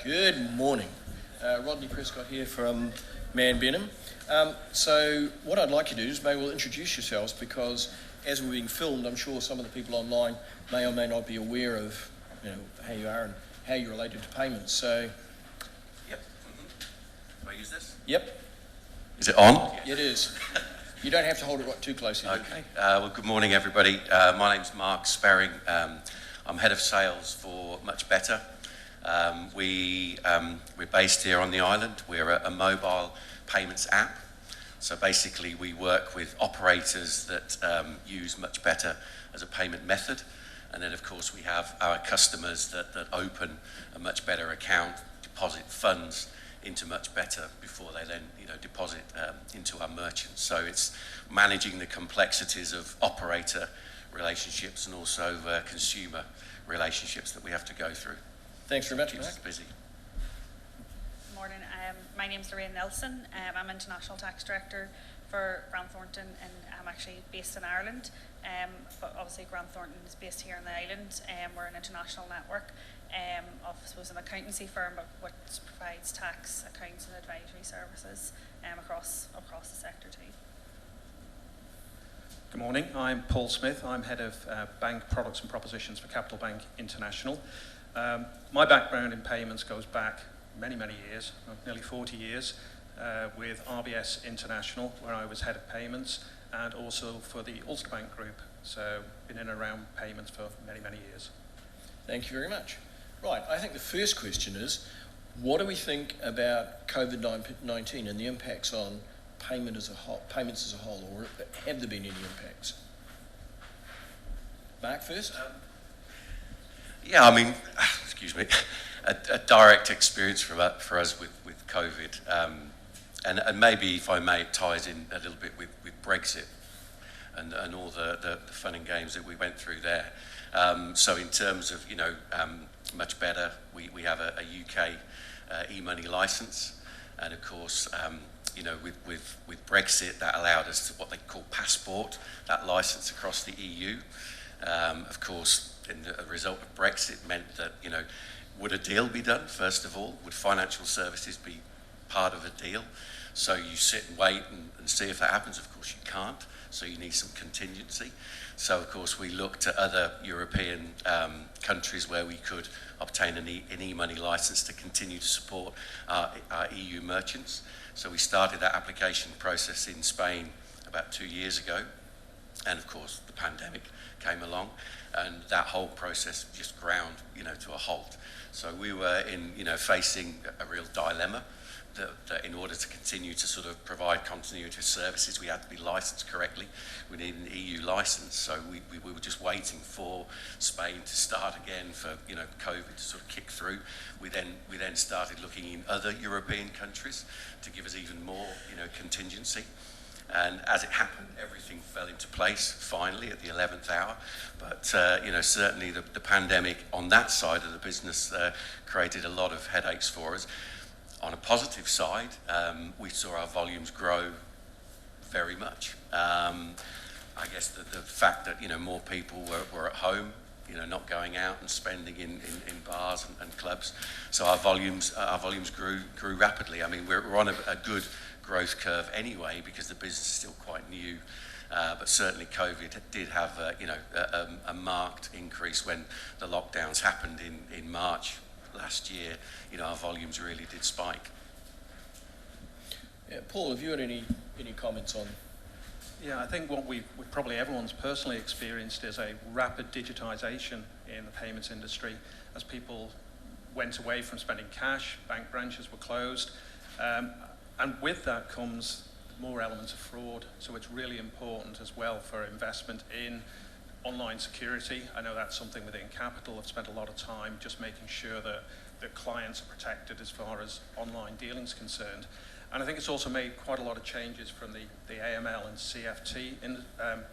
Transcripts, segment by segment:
Good morning. Rodney Prescott here from MannBenham. So what I'd like you to do is maybe we'll introduce yourselves, because as we're being filmed, I'm sure some of the people online may or may not be aware of how you are and how you're related to payments. So, yep. Do I use this? Yep. Is it on? It is. You don't have to hold it right too closely. Okay. Well, good morning, everybody. My name's Sperring. I'm head of sales for MuchBetter. We're based here on the island. We're a mobile payments app. So basically we work with operators that use MuchBetter as a payment method. And then of course we have our customers that open a MuchBetter account, deposit funds into MuchBetter before they then deposit into our merchants. So it's managing the complexities of operator relationships and also consumer relationships that we have to go through. Thanks very much, Keeps us busy. Good morning. My name's Lorraine Nelson. I'm International Tax Director for Grant Thornton, and I'm actually based in Ireland. But obviously Grant Thornton is based here on the island. We're an international network of, I suppose, an accountancy firm which provides tax, accounts and advisory services across the sector too. Good morning. I'm Paul Smith. I'm head of bank products and propositions for Capital Bank International. My background in payments goes back many years, nearly 40 years, with RBS International, where I was head of payments, and also for the Ulster Bank Group. So been in and around payments for many years. Thank you very much. Right, I think the first question is, what do we think about COVID-19 and the impacts on payments as a whole, or have there been any impacts? Mark first. Yeah, I mean, excuse me, a direct experience for us with COVID, and maybe, if I may, it ties in a little bit with Brexit and all the fun and games that we went through there. So in terms of MuchBetter, we have a UK e-money license, and of course with Brexit, that allowed us to what they call passport, that license across the EU. Of course, the result of Brexit meant that, would a deal be done, first of all? Would financial services be part of a deal? So you sit and wait and see if that happens. Of course, you can't. So you need some contingency. So, of course, we looked at other European countries where we could obtain an e-money license to continue to support our EU merchants. So we started that application process in Spain about 2 years ago. And, of course, the pandemic came along, and that whole process just ground, to a halt. So we were facing a real dilemma that in order to continue to sort of provide continuity of services, we had to be licensed correctly. We needed an EU license, so we were just waiting for Spain to start again, for COVID to sort of kick through. We then started looking in other European countries to give us even more contingency. And as it happened, everything fell into place finally at the 11th hour. But certainly the pandemic on that side of the business created a lot of headaches for us. On a positive side, we saw our volumes grow very much. I guess the fact that more people were at home, not going out and spending in bars and clubs. So our volumes grew rapidly. I mean, we're on a good growth curve anyway, because the business is still quite new. But certainly COVID did have a marked increase when the lockdowns happened in March last year. Our volumes really did spike. Yeah, Paul, have you had any comments on? Yeah, I think what probably everyone's personally experienced is a rapid digitisation in the payments industry as people went away from spending cash, bank branches were closed, and with that comes more elements of fraud. So it's really important as well for investment in online security. I know that's something within Capital. I've spent a lot of time just making sure that clients are protected as far as online dealing is concerned. And I think it's also made quite a lot of changes from the AML and CFT in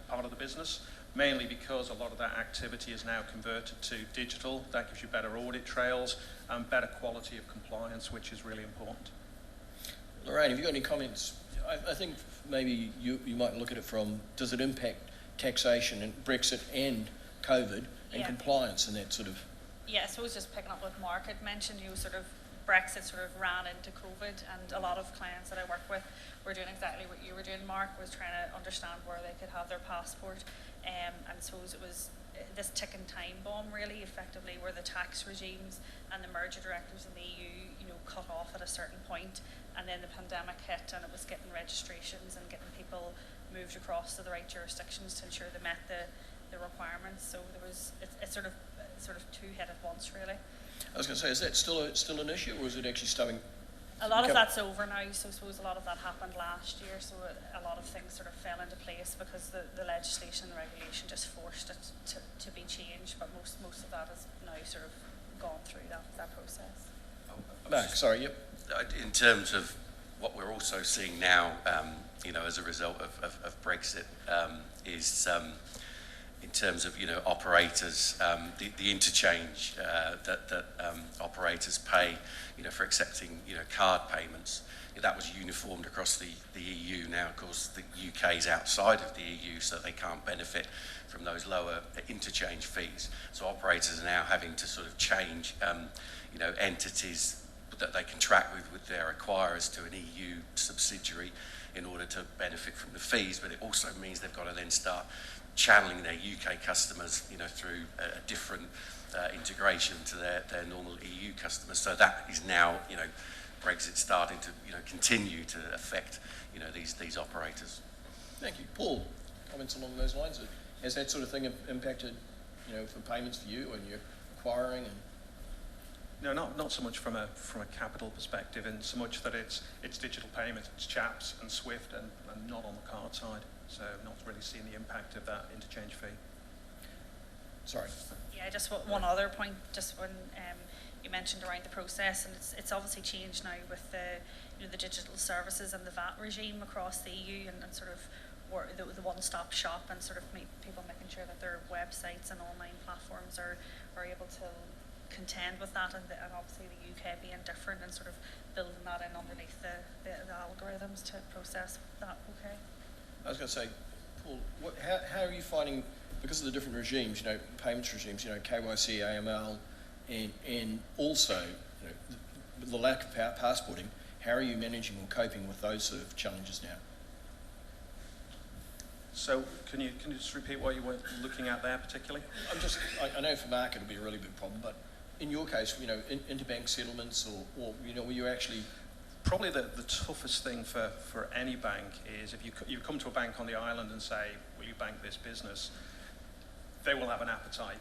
part of the business, mainly because a lot of that activity is now converted to digital. That gives you better audit trails and better quality of compliance, which is really important. Lorraine, have you got any comments? I think maybe you might look at it from, does it impact taxation and Brexit and COVID and compliance and that sort of? Yeah, I suppose just picking up what Mark had mentioned, sort of Brexit sort of ran into COVID, and a lot of clients that I work with were doing exactly what you were doing, Mark, was trying to understand where they could have their passport. And I suppose it was this ticking time bomb, really, effectively, where the tax regimes and the merger directives in the EU, cut off at a certain point, and then the pandemic hit, and it was getting registrations and getting people moved across to the right jurisdictions to ensure they met the requirements. So it's sort of two hit at once, really. I was going to say, is that still an issue, or is it actually starting? A lot of that's over now, so I suppose a lot of that happened last year, so a lot of things sort of fell into place because the legislation and regulation just forced it to be changed, but most of that has now sort of gone through that process. Mark, sorry, yep. In terms of what we're also seeing now, as a result of Brexit, is in terms of operators, the interchange that operators pay, for accepting card payments, that was uniformed across the EU. Now, of course, the UK is outside of the EU, so they can't benefit from those lower interchange fees. So operators are now having to sort of change, entities that they contract with their acquirers to an EU subsidiary in order to benefit from the fees, but it also means they've got to then start channeling their UK customers, through a different integration to their normal EU customers. So that is now, Brexit starting to, continue to affect, these operators. Thank you. Paul, comments along those lines? Has that sort of thing impacted, for payments for you and your acquiring? And No, not so much from a capital perspective, in so much that it's digital payment, it's CHAPS and SWIFT, and not on the card side. So not really seeing the impact of that interchange fee. Sorry. Yeah, just one other point, just when you mentioned around the process, and it's obviously changed now with the digital services and the VAT regime across the EU, and sort of the one-stop shop, and sort of people making sure that their websites and online platforms are able to contend with that, and obviously the UK being different, and sort of building that in underneath the algorithms to process that. Okay. I was going to say, Paul, how are you finding, because of the different regimes, payments regimes, KYC, AML, and also, the lack of passporting, how are you managing or coping with those sort of challenges now? So can you just repeat what you were looking at there particularly? I know for Mark it'll be a really big problem, but in your case, interbank settlements, or were you actually... Probably the toughest thing for any bank is if you come to a bank on the island and say, will you bank this business? They will have an appetite.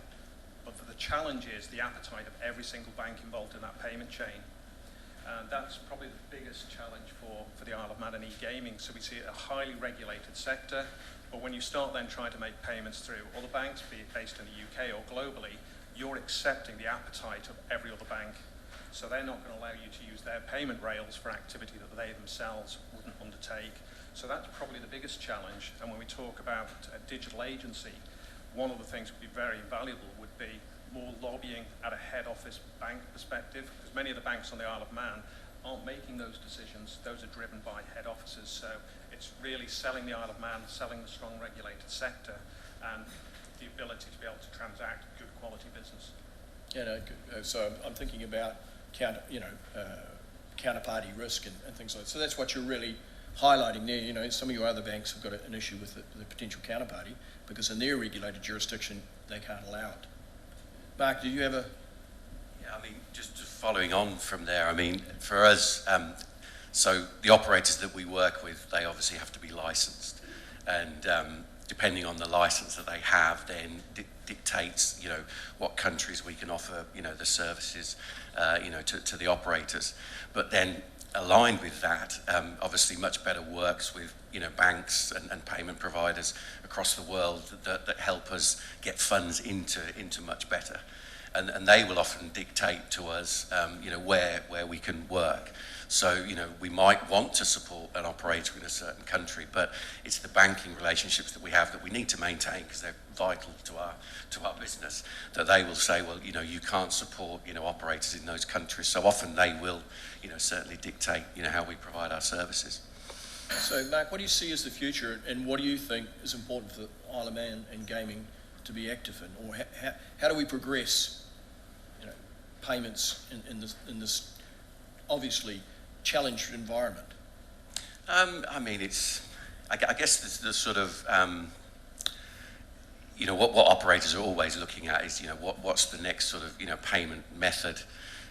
But the challenge is the appetite of every single bank involved in that payment chain. And that's probably the biggest challenge for the Isle of Man and e-gaming. So we see a highly regulated sector, but when you start then trying to make payments through other banks, be it based in the UK or globally, you're accepting the appetite of every other bank. So they're not going to allow you to use their payment rails for activity that they themselves wouldn't undertake. So that's probably the biggest challenge. And when we talk about a digital agency, one of the things that would be very invaluable would be more lobbying at a head office bank perspective, because many of the banks on the Isle of Man aren't making those decisions. Those are driven by head offices. So it's really selling the Isle of Man, selling the strong regulated sector, and the ability to be able to transact good quality business. Yeah, so I'm thinking about counterparty risk and things like that. So that's what you're really highlighting there. Some of your other banks have got an issue with the potential counterparty because in their regulated jurisdiction they can't allow it. Mark, do you have a... Yeah, just following on from there, for us, so the operators that we work with, they obviously have to be licensed, and depending on the license that they have, then dictates, what countries we can offer, the services, to the operators. But then aligned with that, obviously MuchBetter works with, banks and payment providers across the world that help us get funds into MuchBetter. And they will often dictate to us, where we can work. So, we might want to support an operator in a certain country, but it's the banking relationships that we have that we need to maintain because they're vital to our business, that they will say, well, you can't support, operators in those countries. So often they will, certainly dictate, how we provide our services. So, Mark, what do you see as the future, and what do you think is important for Isle of Man and gaming to be active in, or how do we progress, payments in this obviously challenged environment? I mean, I guess the sort of, what operators are always looking at is, what's the next sort of, payment method,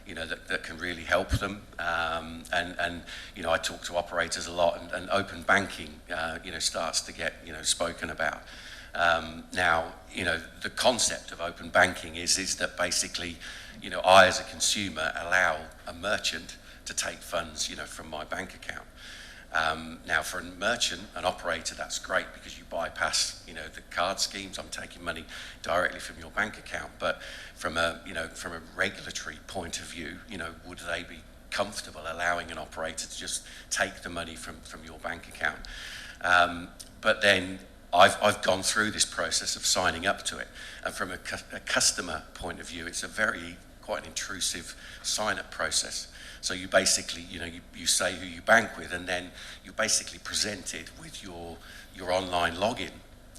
that can really help them. And I talk to operators a lot, and open banking, starts to get, spoken about. Now, the concept of open banking is that basically, I as a consumer allow a merchant to take funds, from my bank account. Now, for a merchant, an operator, that's great because you bypass, the card schemes. I'm taking money directly from your bank account. But from a regulatory point of view, would they be comfortable allowing an operator to just take the money from your bank account? But then I've gone through this process of signing up to it, and from a customer point of view, it's quite an intrusive sign-up process. So you basically, you say who you bank with, and then you're basically presented with your online login,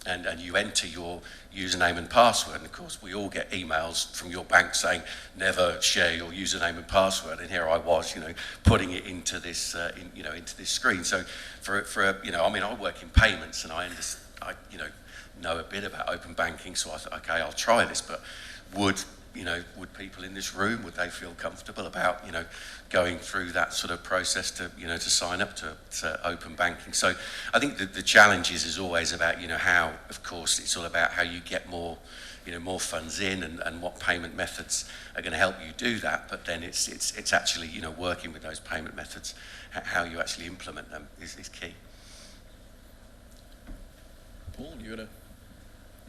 and you enter your username and password. And of course, we all get emails from your bank saying, never share your username and password. And here I was, putting it into this, into this screen. So I work in payments, and I know a bit about open banking. So I thought, okay, I'll try this, but would people in this room, would they feel comfortable about, going through that sort of process to sign up to open banking? So I think the challenge is always about, how, of course, it's all about how you get more funds in, and what payment methods are going to help you do that. But then it's actually, working with those payment methods, how you actually implement them is key. Paul, you got to...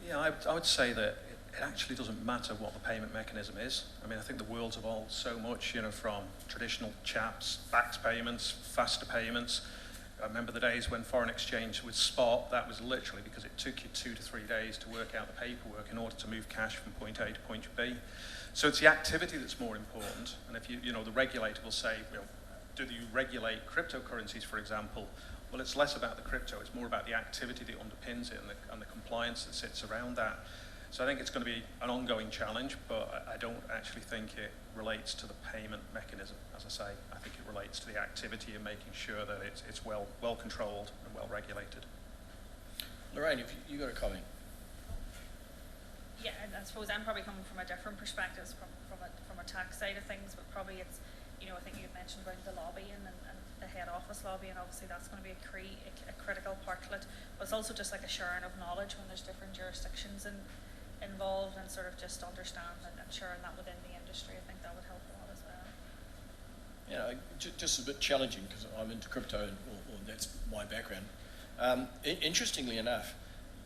Yeah, I would say that it actually doesn't matter what the payment mechanism is. I mean, I think the world's evolved so much, from traditional chaps, backed payments, faster payments. I remember the days when foreign exchange was spot. That was literally because it took you 2 to 3 days to work out the paperwork in order to move cash from point A to point B. So it's the activity that's more important. And if the regulator will say, do you regulate cryptocurrencies, for example? Well, it's less about the crypto. It's more about the activity that underpins it and the compliance that sits around that. So I think it's going to be an ongoing challenge, but I don't actually think it relates to the payment mechanism. As I say, I think it relates to the activity and making sure that it's well controlled and well regulated. Lorraine, if you got a comment? Yeah, and I suppose I'm probably coming from a different perspective from a tax side of things, but probably it's, I think you mentioned about the lobbying and the head office lobbying. Obviously that's going to be a critical part of it, but it's also just like a sharing of knowledge when there's different jurisdictions involved, and sort of just understand and sharing that within the industry. I think that would help a lot as well. Yeah, just a bit challenging because I'm into crypto, or that's my background. Interestingly enough,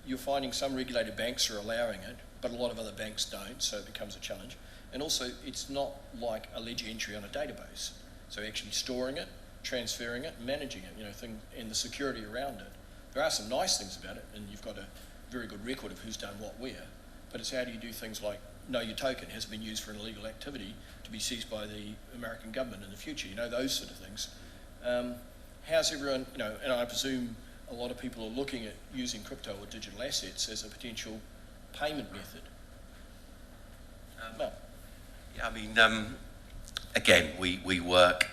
you're finding some regulated banks are allowing it, but a lot of other banks don't, so it becomes a challenge. And also, it's not like a ledger entry on a database. So actually storing it, transferring it, managing it, and the security around it. There are some nice things about it, and you've got a very good record of who's done what where, but it's how do you do things like know your token has been used for an illegal activity to be seized by the American government in the future, those sort of things. How's everyone, and I presume a lot of people are looking at using crypto or digital assets as a potential payment method. No. Yeah, I mean, again, we work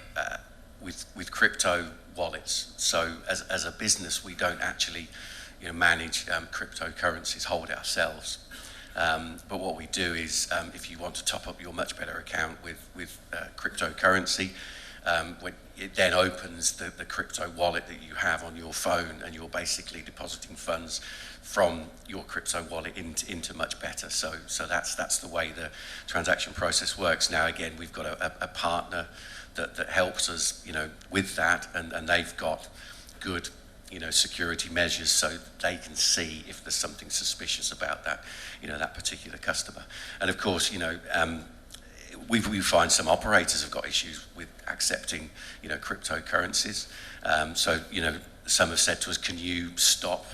with crypto wallets. So as a business, we don't actually manage cryptocurrencies, hold it ourselves. But what we do is, if you want to top up your MuchBetter account with cryptocurrency, when it then opens the crypto wallet that you have on your phone, and you're basically depositing funds from your crypto wallet into MuchBetter. So that's the way the transaction process works. Now, again, we've got a partner that helps us, with that, and they've got good, security measures so they can see if there's something suspicious about that, that particular customer. And of course, we find some operators have got issues with accepting, cryptocurrencies. So, some have said to us, can you stop,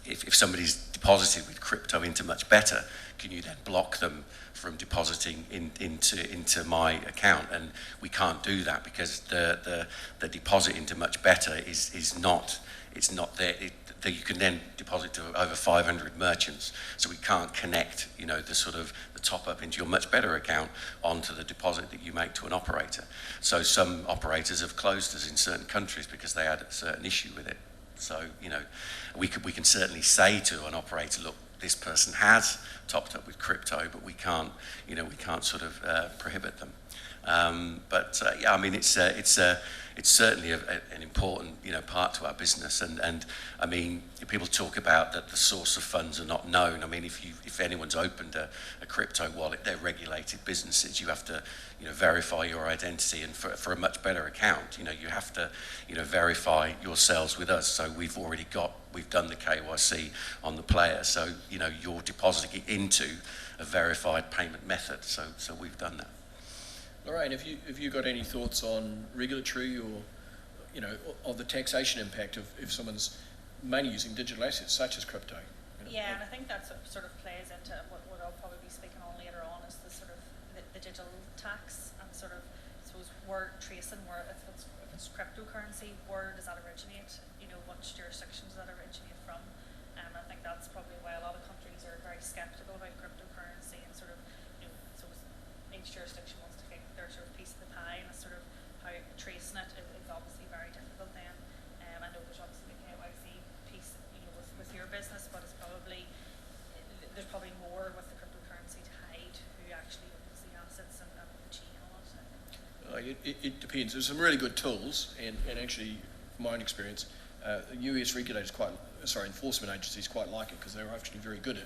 if somebody's deposited with crypto into MuchBetter, can you then block them from depositing into my account? And we can't do that because the deposit into MuchBetter is not, it's not there. that you can then deposit to over 500 merchants. So we can't connect, the sort of the top up into your MuchBetter account onto the deposit that you make to an operator. So some operators have closed us in certain countries because they had a certain issue with it. So, we can certainly say to an operator, look, this person has topped up with crypto, but we can't sort of prohibit them. Yeah, I mean, it's certainly an important, part to our business. And I mean, people talk about that the source of funds are not known. I mean, if anyone's opened a crypto wallet, they're regulated businesses. You have to, verify your identity. And for a MuchBetter account, you have to, verify yourselves with us. So we've done the KYC on the player. So, you're depositing it into a verified payment method. So we've done that. Lorraine, have you got any thoughts on regulatory or, of the taxation impact of if someone's mainly using digital assets such as crypto? Yeah, and I think that sort of plays into what I'll probably be speaking on later on is the sort of the digital tax and sort of, I suppose, where tracing where if it's cryptocurrency, where does that originate? What jurisdictions does that originate from? I think that's probably why a lot of countries are very skeptical about cryptocurrency and sort of, so each jurisdiction wants to take their sort of piece of the pie, and sort of how tracing it is obviously very difficult then. I know there's obviously the KYC piece, with your business, but there's probably more with the cryptocurrency to hide who actually owns the assets and the chain on it. It depends. There's some really good tools, and actually, from my own experience, US regulators enforcement agencies quite like it because they're actually very good at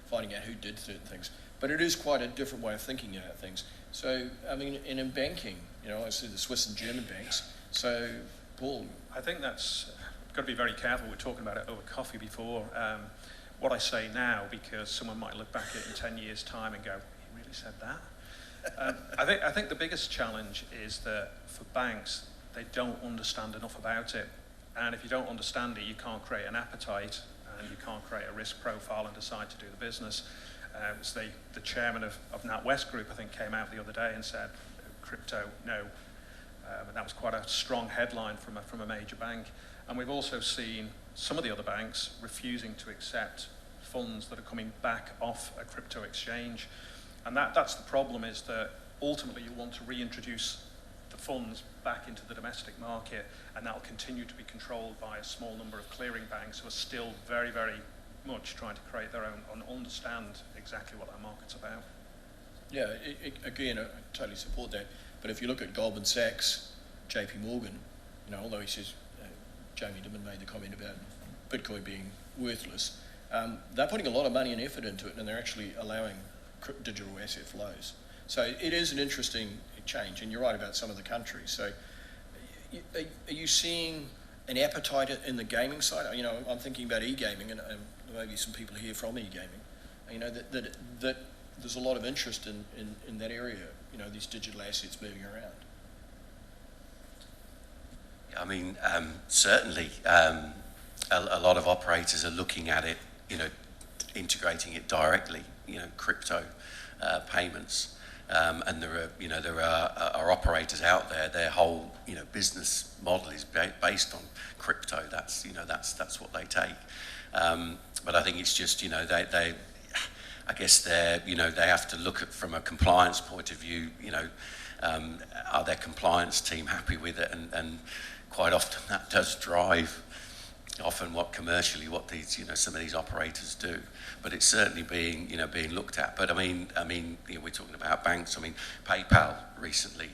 finding out who did certain things. But it is quite a different way of thinking about things. So, I mean, and in banking, I see the Swiss and German banks. So, Paul? I think that's got to be very careful. We're talking about it over coffee before. What I say now, because someone might look back at it in 10 years' time and go, he really said that? I think the biggest challenge is that for banks, they don't understand enough about it. And if you don't understand it, you can't create an appetite and you can't create a risk profile and decide to do the business. So the chairman of NatWest Group, I think, came out the other day and said, crypto, no. And that was quite a strong headline from a major bank. And we've also seen some of the other banks refusing to accept funds that are coming back off a crypto exchange. And that's the problem, is that ultimately you want to reintroduce the funds back into the domestic market, and that'll continue to be controlled by a small number of clearing banks who are still very, very much trying to create their own and understand exactly what that market's about. Yeah, again, I totally support that. But if you look at Goldman Sachs, JP Morgan, although he says, Jamie Dimon made the comment about Bitcoin being worthless, they're putting a lot of money and effort into it, and they're actually allowing digital asset flows. So it is an interesting change, and you're right about some of the countries. So are you seeing an appetite in the gaming side? I'm thinking about e-gaming, and maybe some people here from e-gaming. That there's a lot of interest in that area, these digital assets moving around. I mean, certainly a lot of operators are looking at it, integrating it directly, crypto payments. And there are operators out there. Their whole business model is based on crypto. That's what they take. But I think it's just I guess they have to look at from a compliance point of view. Are their compliance team happy with it? And quite often that does drive what commercially what these some of these operators do. But it's certainly being looked at. But I mean we're talking about banks. I mean PayPal recently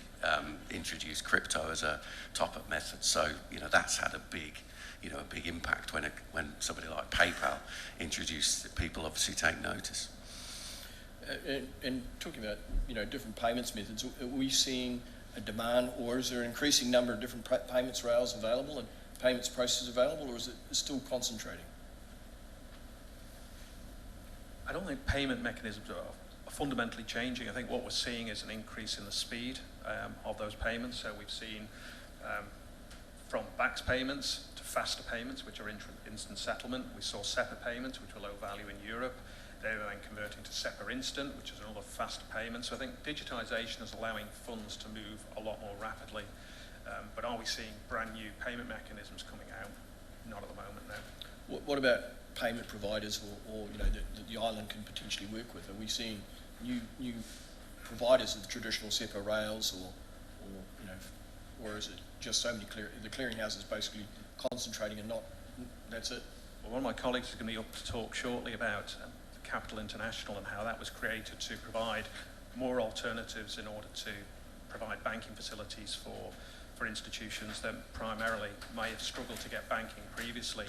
introduced crypto as a top-up method. So that's had a big impact when somebody like PayPal introduced it. People obviously take notice. And talking about different payments methods, are we seeing a demand, or is there an increasing number of different payments rails available and payments processes available, or is it still concentrating? I don't think payment mechanisms are fundamentally changing. I think what we're seeing is an increase in the speed of those payments. So we've seen from BACS payments to faster payments, which are instant settlement. We saw SEPA payments, which were low value in Europe. They were then converting to SEPA Instant, which is another faster payment. So I think digitisation is allowing funds to move a lot more rapidly. But are we seeing brand new payment mechanisms coming out? Not at the moment, no. What about payment providers or you know, that the island can potentially work with? Are we seeing new providers of the traditional SEPA rails, or you know, or is it just so many the clearinghouses basically concentrating and not, that's it? Well, one of my colleagues is going to be up to talk shortly about Capital International and how that was created to provide more alternatives in order to provide banking facilities for institutions that primarily may have struggled to get banking previously.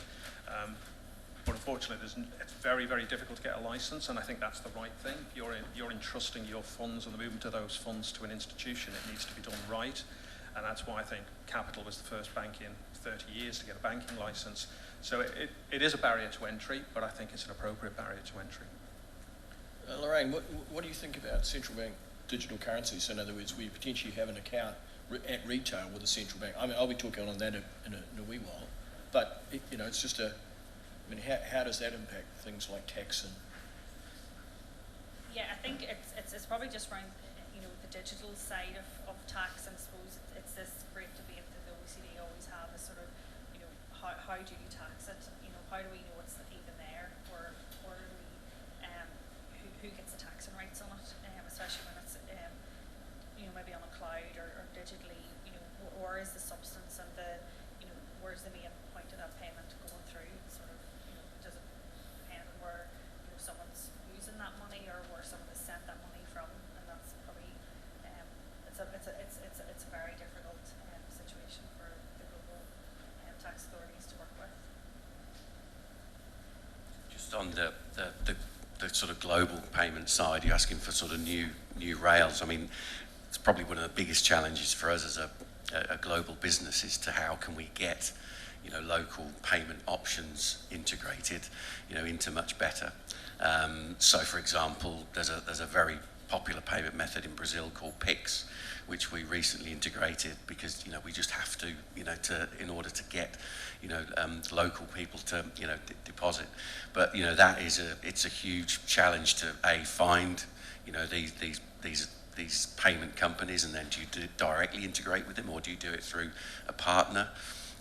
But unfortunately, it's very, very difficult to get a license, and I think that's the right thing. You're entrusting your funds and the movement of those funds to an institution. It needs to be done right, and that's why I think Capital was the first bank in 30 years to get a banking license. So it is a barrier to entry, but I think it's an appropriate barrier to entry. Lorraine, what do you think about central bank digital currencies? So in other words, we potentially have an account at retail with a central bank. I mean, I'll be talking on that in a wee while, but you know, it's just I mean, how does that impact things like tax and? Yeah, I think it's probably just around, you know, the digital side of tax, and I suppose it's this great debate that the OECD always have, is sort of, you know, how do you tax it? You know, how do we know it's even there, or do we, who gets the taxing rights on it, especially when it's, you know, maybe on a cloud or digitally, you know, where is the substance and the, you know, where's the main point of that payment going through? Sort of, you know, does it depend on where, you know, someone's using that money or where someone has sent that money from? And that's probably, it's a very difficult situation for the global tax authorities to work with. Just on the sort of global payment side, you're asking for sort of new rails. I mean, it's probably one of the biggest challenges for us as a global business, is to how can we get, you know, local payment options integrated, you know, into MuchBetter. So, for example, there's a very popular payment method in Brazil called Pix, which we recently integrated because, you know, we just have to, you know, in order to get, you know, local people to, you know, deposit. But, you know, it's a huge challenge to find, you know, these payment companies, and then do you directly integrate with them, or do you do it through a partner?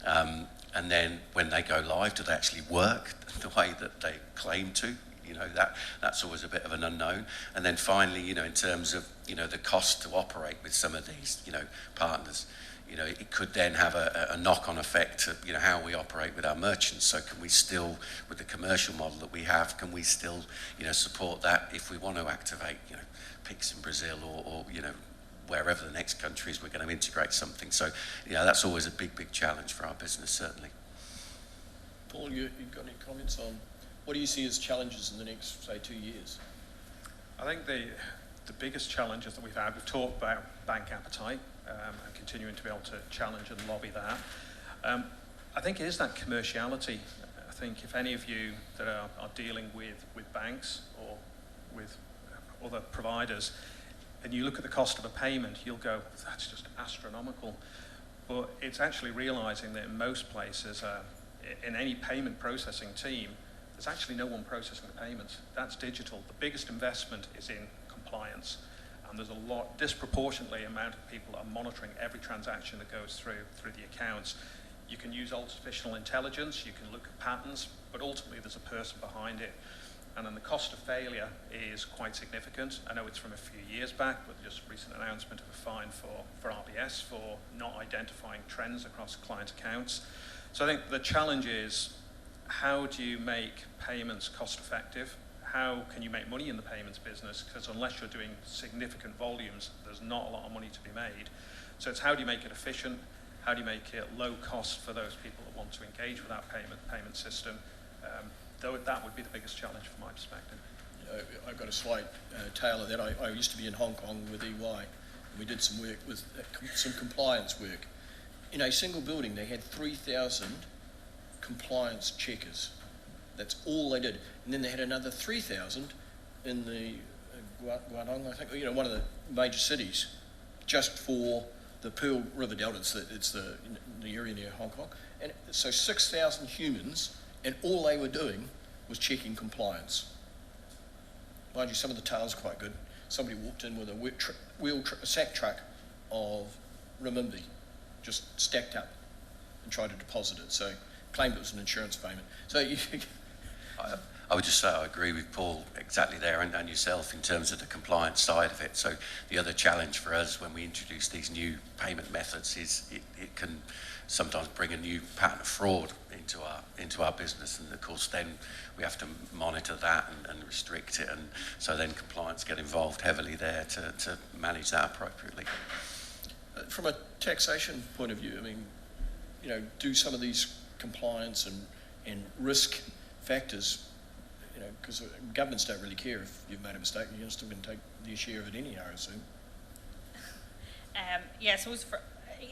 And then when they go live, do they actually work the way that they claim to? You know, that's always a bit of an unknown. And then finally, you know, in terms of, you know, the cost to operate with some of these, you know, partners, you know, it could then have a knock-on effect to, you know, how we operate with our merchants. So can we still, with the commercial model that we have, can we still, you know, support that if we want to activate, you know, Pix in Brazil or you know, wherever the next country is, we're going to integrate something. So, you know, that's always a big challenge for our business, certainly. Paul, you've got any comments on what do you see as challenges in the next, say, 2 years? I think the biggest challenges that we've talked about bank appetite, and continuing to be able to challenge and lobby that. I think it is that commerciality. I think if any of you that are dealing with banks or with other providers, and you look at the cost of a payment, you'll go, that's just astronomical. But it's actually realizing that in most places, in any payment processing team, there's actually no one processing the payments. That's digital. The biggest investment is in compliance. And there's a disproportionately amount of people are monitoring every transaction that goes through the accounts. You can use artificial intelligence, you can look at patterns, but ultimately there's a person behind it. And then the cost of failure is quite significant. I know it's from a few years back, but just a recent announcement of a fine for RBS for not identifying trends across client accounts. So I think the challenge is, how do you make payments cost effective? How can you make money in the payments business? Because unless you're doing significant volumes, there's not a lot of money to be made. So it's how do you make it efficient? How do you make it low cost for those people that want to engage with that payment system? Though that would be the biggest challenge from my perspective. I've got a slight tale of that. I used to be in Hong Kong with EY, and we did some work with some compliance work. In a single building, they had 3,000 compliance checkers. That's all they did. And then they had another 3,000 in the Guangdong, I think, you know, one of the major cities, just for the Pearl River Delta. It's the area near Hong Kong. And so 6,000 humans, and all they were doing was checking compliance. Mind you, some of the tales are quite good. Somebody walked in with a sack truck of renminbi, just stacked up, and tried to deposit it. So claimed it was an insurance payment. So I would just say I agree with Paul exactly there and yourself in terms of the compliance side of it. So the other challenge for us when we introduce these new payment methods is it can sometimes bring a new pattern of fraud into our business, and of course then we have to monitor that and restrict it, and so then compliance get involved heavily there to manage that appropriately. From a taxation point of view, I mean, you know, do some of these compliance and risk factors, you know, because governments don't really care if you've made a mistake, you're still going to take their share of it anyhow, I assume. Yeah, so for,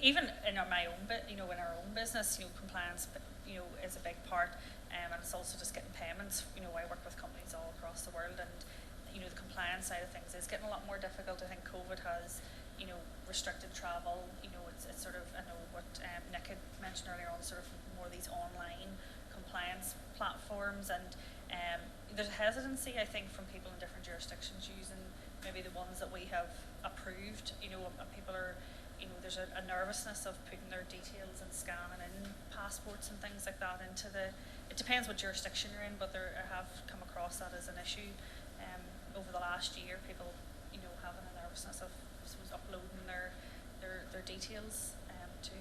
even in my own bit, you know, in our own business, you know, compliance, you know, is a big part, and it's also just getting payments. You know, I work with companies all across the world, and you know, the compliance side of things is getting a lot more difficult. I think COVID has, you know, restricted travel. You know, it's sort of, I know what Nick had mentioned earlier on, sort of more of these online compliance platforms, and there's a hesitancy, I think, from people in different jurisdictions using maybe the ones that we have approved. You know, and people are, you know, there's a nervousness of putting their details and scanning in passports and things like that into the, it depends what jurisdiction you're in, but I have come across that as an issue over the last year, people, you know, having a nervousness of, I suppose, uploading their details to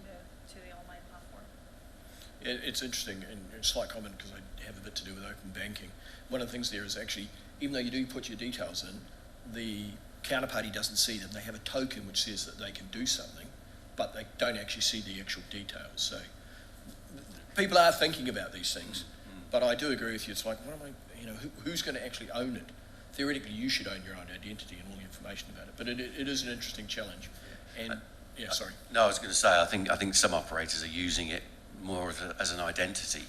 the online platform. It's interesting, and a slight comment because I have a bit to do with open banking. One of the things there is actually, even though you do put your details in, the counterparty doesn't see them. They have a token which says that they can do something, but they don't actually see the actual details. So people are thinking about these things, but I do agree with you. It's like, what am I, you know, who's going to actually own it? Theoretically, you should own your own identity and all the information about it, but it is an interesting challenge. And yeah, sorry. No, I was going to say, I think some operators are using it more as an identity,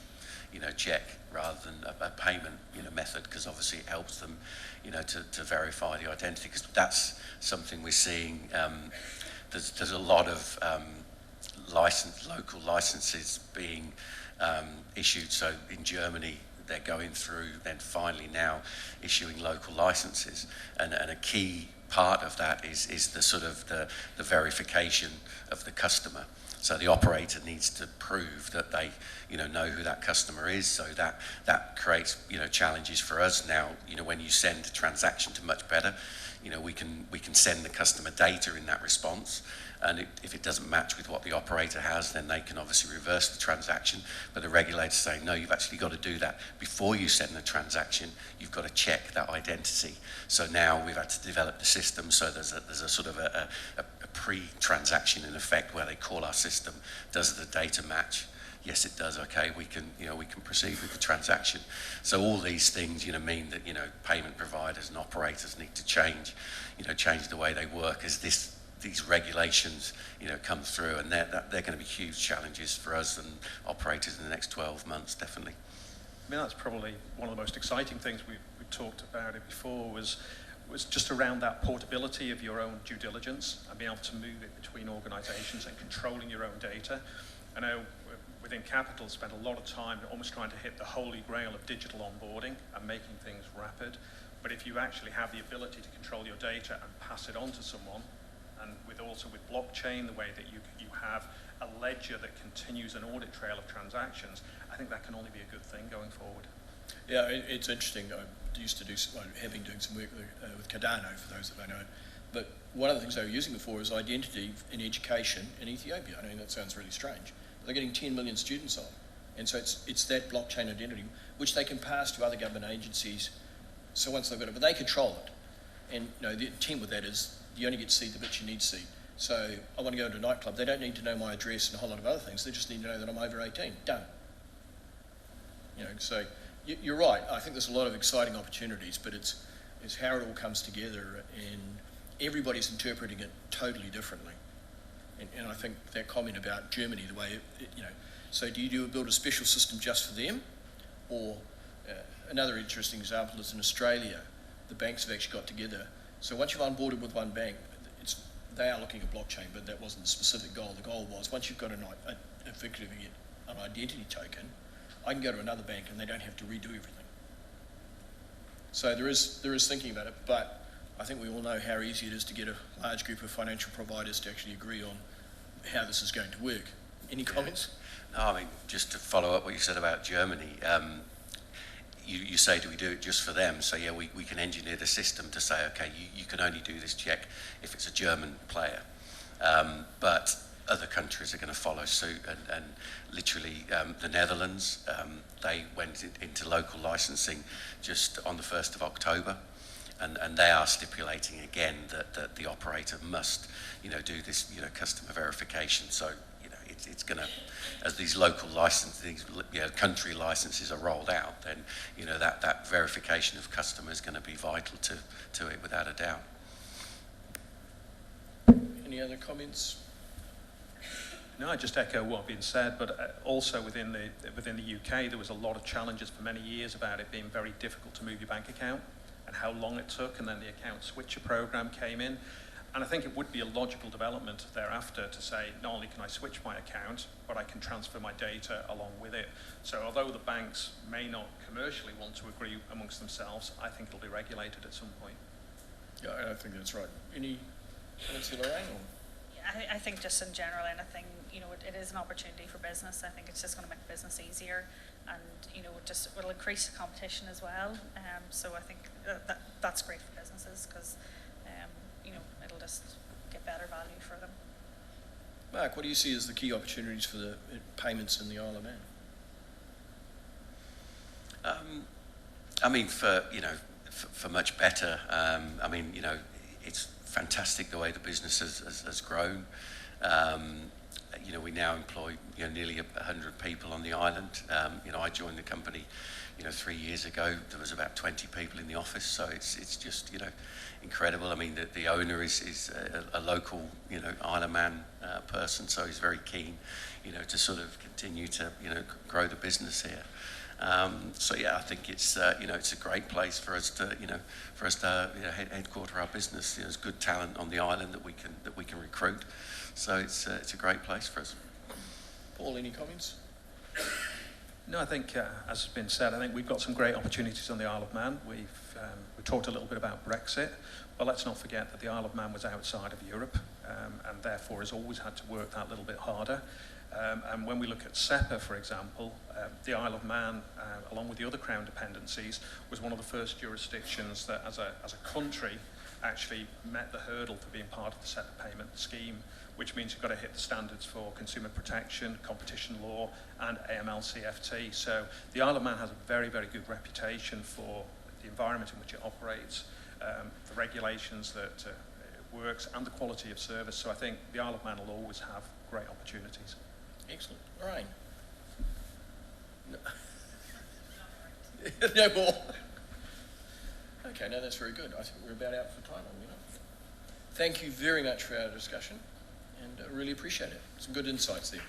you know, check rather than a payment, you know, method, because obviously it helps them, you know, to verify the identity, because that's something we're seeing. There's a lot of local licenses being issued. So in Germany, they're going through, then finally now issuing local licenses, and a key part of that is the sort of the verification of the customer. So the operator needs to prove that they, you know who that customer is. So that creates, you know, challenges for us now. You know, when you send a transaction to MuchBetter, you know, we can send the customer data in that response, and if it doesn't match with what the operator has, then they can obviously reverse the transaction. But the regulator's saying, no, you've actually got to do that before you send the transaction. You've got to check that identity. So now we've had to develop the system. So there's a sort of a pre-transaction in effect where they call our system. Does the data match? Yes, it does. Okay, we can proceed with the transaction. So all these things, you know, mean that, you know, payment providers and operators need to change the way they work as these regulations, you know, come through, and they're going to be huge challenges for us and operators in the next 12 months, definitely. I mean, that's probably one of the most exciting things we talked about it before was just around that portability of your own due diligence and being able to move it between organisations and controlling your own data. I know within Capital spent a lot of time almost trying to hit the holy grail of digital onboarding and making things rapid. But if you actually have the ability to control your data and pass it on to someone, and also with blockchain, the way that you have a ledger that continues an audit trail of transactions, I think that can only be a good thing going forward. Yeah, it's interesting. I used to do some work with Cardano, for those that don't know. But one of the things they were using before is identity in education in Ethiopia. I mean, that sounds really strange. They're getting 10 million students on. And so it's that blockchain identity, which they can pass to other government agencies. So once they've got it, but they control it. And you know, the intent with that is you only get to see the bits you need to see. So I want to go into a nightclub. They don't need to know my address and a whole lot of other things. They just need to know that I'm over 18. Done. You know, so you're right. I think there's a lot of exciting opportunities, but it's how it all comes together, and everybody's interpreting it totally differently. And I think that comment about Germany, the way you know, so do you build a special system just for them, or another interesting example is in Australia, the banks have actually got together. So once you've onboarded with one bank, they are looking at blockchain, but that wasn't the specific goal. The goal was once you've got effectively an identity token, I can go to another bank and they don't have to redo everything. So there is thinking about it, but I think we all know how easy it is to get a large group of financial providers to actually agree on how this is going to work. Any comments? No, I mean, just to follow up what you said about Germany, you say, do we do it just for them? So yeah, we can engineer the system to say, okay, you can only do this check if it's a German player. But other countries are going to follow suit, and literally the Netherlands, they went into local licensing just on the 1st of October. And they are stipulating again that the operator must, do this, customer verification. So, it's going to, as these local licenses, country licenses are rolled out, then, that verification of customer is going to be vital to it without a doubt. Any other comments? No, I just echo what being said, but also within the UK, there was a lot of challenges for many years about it being very difficult to move your bank account and how long it took, and then the account switcher program came in. And I think it would be a logical development thereafter to say, not only can I switch my account, but I can transfer my data along with it. So although the banks may not commercially want to agree amongst themselves, I think it'll be regulated at some point. Yeah, I think that's right. Any comments, Lorraine? I think just in general anything, it is an opportunity for business. I think it's just going to make business easier, and it'll increase the competition as well. So I think that's great for businesses, because it'll just get better value for them. Mark, what do you see as the key opportunities for the payments in the Isle of Man? I mean, for MuchBetter, it's fantastic the way the business has grown. We now employ nearly 100 people on the island. I joined the company 3 years ago. There was about 20 people in the office, so it's just incredible. I mean, the owner is a local Isle of Man person, so he's very keen to sort of continue to grow the business here. So yeah, I think it's it's a great place for us to headquarter our business. There's good talent on the island that we can recruit. So it's a great place for us. Paul, any comments? No, I think as has been said, I think we've got some great opportunities on the Isle of Man. We talked a little bit about Brexit, but let's not forget that the Isle of Man was outside of Europe, and therefore has always had to work that little bit harder. And when we look at SEPA, for example, the Isle of Man, along with the other Crown dependencies, was one of the first jurisdictions that, as a country, actually met the hurdle for being part of the SEPA payment scheme, which means you've got to hit the standards for consumer protection, competition law, and AML-CFT. So the Isle of Man has a very, very good reputation for the environment in which it operates, the regulations that it works, and the quality of service. So I think the Isle of Man will always have great opportunities. Excellent. Lorraine? No more? Okay, no, that's very good. I think we're about out for time. Thank you very much for our discussion, and I really appreciate it. Some good insights there.